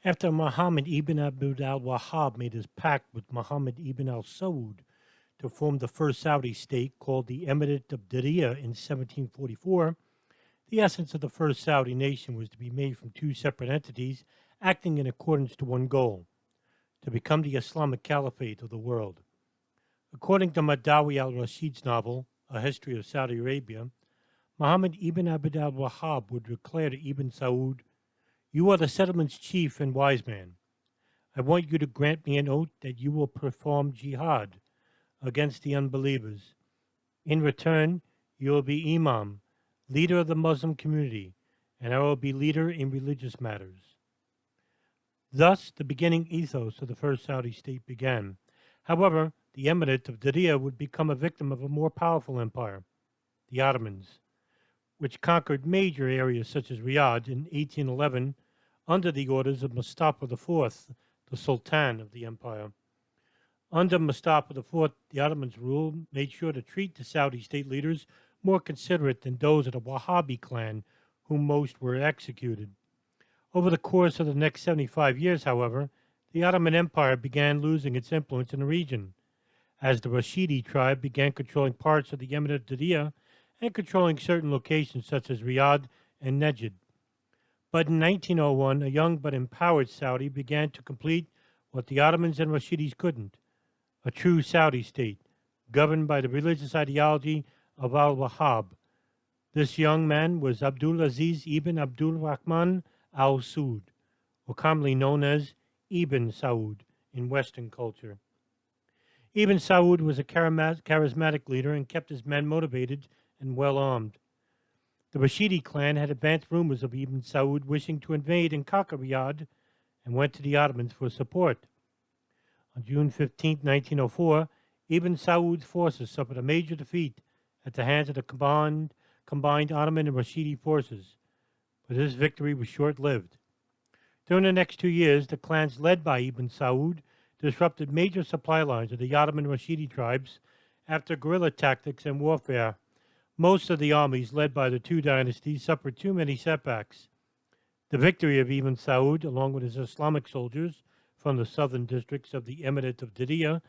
After Muhammad Ibn Al made his pact with Muhammad Ibn Al Saud to form the first Saudi state called the Emirate of Diriyah in 1744, the essence of the first Saudi nation was to be made from two separate entities acting in accordance to one goal, to become the Islamic Caliphate of the world. According to Madawi al-Rashid's novel, A History of Saudi Arabia, Muhammad ibn Abd al-Wahhab would declare to Ibn Saud, "You are the settlement's chief and wise man. I want you to grant me an oath that you will perform jihad against the unbelievers. In return, you will be imam, leader of the Muslim community, and I will be leader in religious matters." Thus, the beginning ethos of the first Saudi state began. However, the Emirate of Diriyah would become a victim of a more powerful empire, the Ottomans, which conquered major areas such as Riyadh in 1811 under the orders of Mustafa IV, the Sultan of the empire. Under Mustafa IV, the Ottomans' rule made sure to treat the Saudi state leaders more considerate than those of the Wahhabi clan, whom most were executed. Over the course of the next 75 years, however, the Ottoman Empire began losing its influence in the region, as the Rashidi tribe began controlling parts of the Emirate of Diriyah and controlling certain locations such as Riyadh and Najd. But in 1901, a young but empowered Saudi began to complete what the Ottomans and Rashidis couldn't, a true Saudi state, governed by the religious ideology of al-Wahhab. This young man was Abdul Aziz ibn Abdul Rahman al Saud, or commonly known as Ibn Saud in Western culture. Ibn Saud was a charismatic leader and kept his men motivated and well armed. The Rashidi clan had advanced rumors of Ibn Saud wishing to invade and conquer Riyadh and went to the Ottomans for support. On June 15, 1904, Ibn Saud's forces suffered a major defeat at the hands of the combined Ottoman and Rashidi forces, but this victory was short-lived. During the next 2 years, the clans led by Ibn Saud disrupted major supply lines of the Ottoman Rashidi tribes after guerrilla tactics and warfare. Most of the armies led by the two dynasties suffered too many setbacks. The victory of Ibn Saud, along with his Islamic soldiers from the southern districts of the Emirate of Diriyah,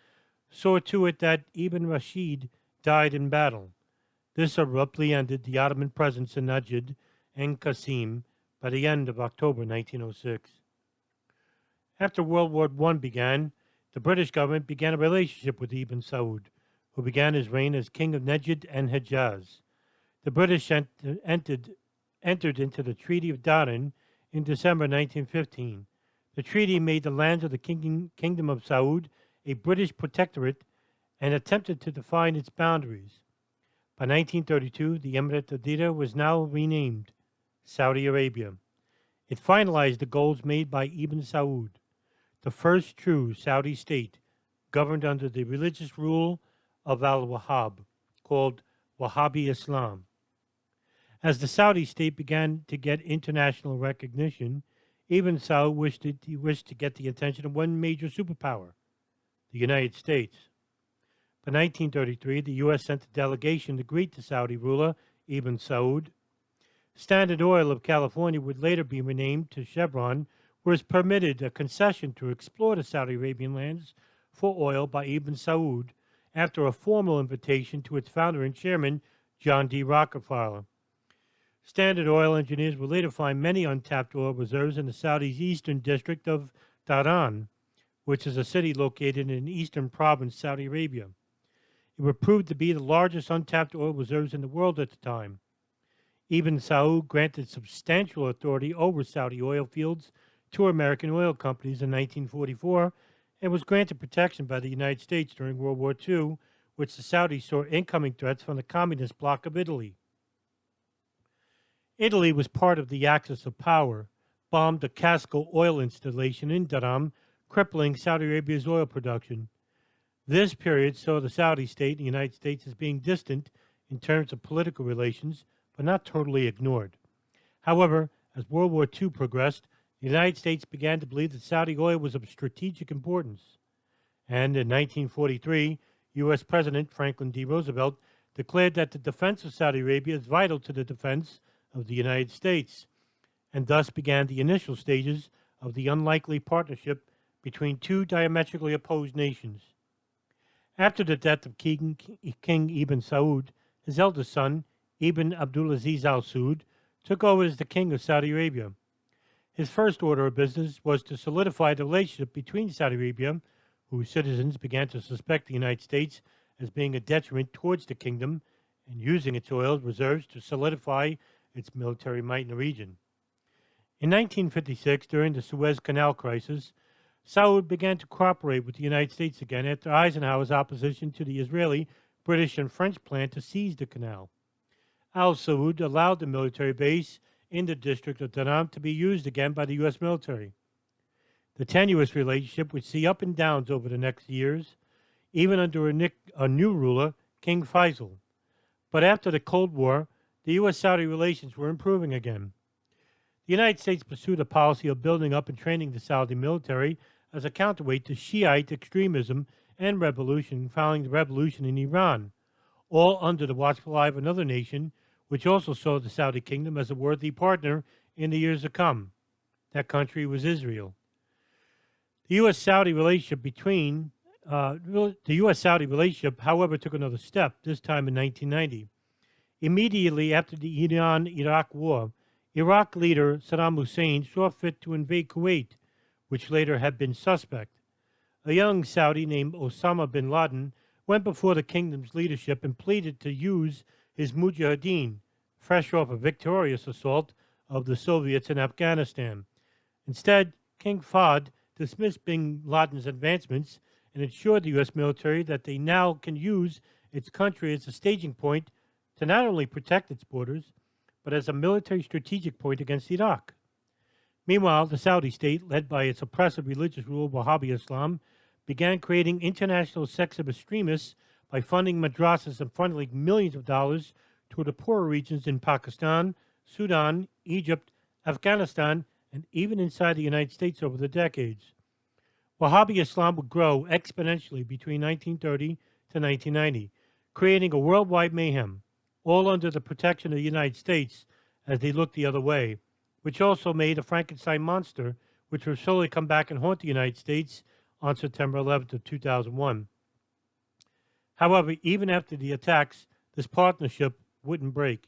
saw to it that Ibn Rashid died in battle. This abruptly ended the Ottoman presence in Najd and Qasim by the end of October 1906. After World War I began, the British government began a relationship with Ibn Saud, who began his reign as king of Najd and Hejaz. The British entered into the Treaty of Dharan in December 1915. The treaty made the lands of the Kingdom of Saud a British protectorate and attempted to define its boundaries. By 1932, the Emirate of Diriyah was now renamed Saudi Arabia. It finalized the goals made by Ibn Saud, the first true Saudi state governed under the religious rule of al-Wahhab, called Wahhabi Islam. As the Saudi state began to get international recognition, Ibn Saud wished to get the attention of one major superpower, the United States. By 1933, the U.S. sent a delegation to greet the Saudi ruler, Ibn Saud. Standard Oil of California would later be renamed to Chevron, was permitted a concession to explore the Saudi Arabian lands for oil by Ibn Saud after a formal invitation to its founder and chairman, John D. Rockefeller. Standard Oil engineers would later find many untapped oil reserves in the Saudi's eastern district of Dhahran, which is a city located in eastern province, Saudi Arabia. It would prove to be the largest untapped oil reserves in the world at the time. Ibn Saud granted substantial authority over Saudi oil fields to American oil companies in 1944 and was granted protection by the United States during World War II, which the Saudis saw incoming threats from the communist bloc of Italy. Italy was part of the Axis of Power, bombed the Casco oil installation in Dhahran, crippling Saudi Arabia's oil production. This period saw the Saudi state and the United States as being distant in terms of political relations, but not totally ignored. However, as World War II progressed, the United States began to believe that Saudi oil was of strategic importance. And in 1943, U.S. President Franklin D. Roosevelt declared that the defense of Saudi Arabia is vital to the defense of the United States, and thus began the initial stages of the unlikely partnership between two diametrically opposed nations. After the death of King Ibn Saud, his eldest son, Ibn Abdulaziz Al Saud, took over as the king of Saudi Arabia. His first order of business was to solidify the relationship between Saudi Arabia, whose citizens began to suspect the United States as being a detriment towards the kingdom and using its oil reserves to solidify its military might in the region. In 1956, during the Suez Canal crisis, Saud began to cooperate with the United States again after Eisenhower's opposition to the Israeli, British, and French plan to seize the canal. Al Saud allowed the military base in the district of Tanam to be used again by the U.S. military. The tenuous relationship would see up and downs over the next years, even under a new ruler, King Faisal. But after the Cold War, the U.S.-Saudi relations were improving again. The United States pursued a policy of building up and training the Saudi military as a counterweight to Shiite extremism and revolution following the revolution in Iran, all under the watchful eye of another nation, which also saw the Saudi kingdom as a worthy partner in the years to come. That country was Israel. The U.S.-Saudi relationship however, took another step, this time in 1990. Immediately after the Iran-Iraq war, Iraq leader Saddam Hussein saw fit to invade Kuwait, which later had been suspect. A young Saudi named Osama bin Laden went before the kingdom's leadership and pleaded to use his mujahideen, fresh off a victorious assault of the Soviets in Afghanistan. Instead, King Fahd dismissed bin Laden's advancements and assured the U.S. military that they now can use its country as a staging point to not only protect its borders, but as a military strategic point against Iraq. Meanwhile, the Saudi state, led by its oppressive religious rule, Wahhabi Islam, began creating international sects of extremists by funding madrasas and funneling millions of dollars to the poorer regions in Pakistan, Sudan, Egypt, Afghanistan, and even inside the United States over the decades. Wahhabi Islam would grow exponentially between 1930 to 1990, creating a worldwide mayhem, all under the protection of the United States as they looked the other way, which also made a Frankenstein monster, which would slowly come back and haunt the United States on September 11th of 2001. However, even after the attacks, this partnership wouldn't break.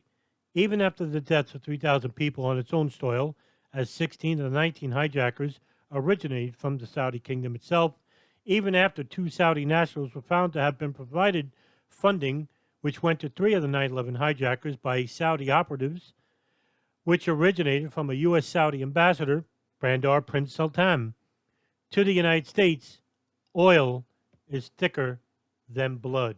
Even after the deaths of 3,000 people on its own soil, as 16 of the 19 hijackers originated from the Saudi kingdom itself, even after 2 Saudi nationals were found to have been provided funding which went to 3 of the 9/11 hijackers by Saudi operatives, which originated from a U.S. Saudi ambassador, Bandar Prince Sultan. To the United States, oil is thicker than blood.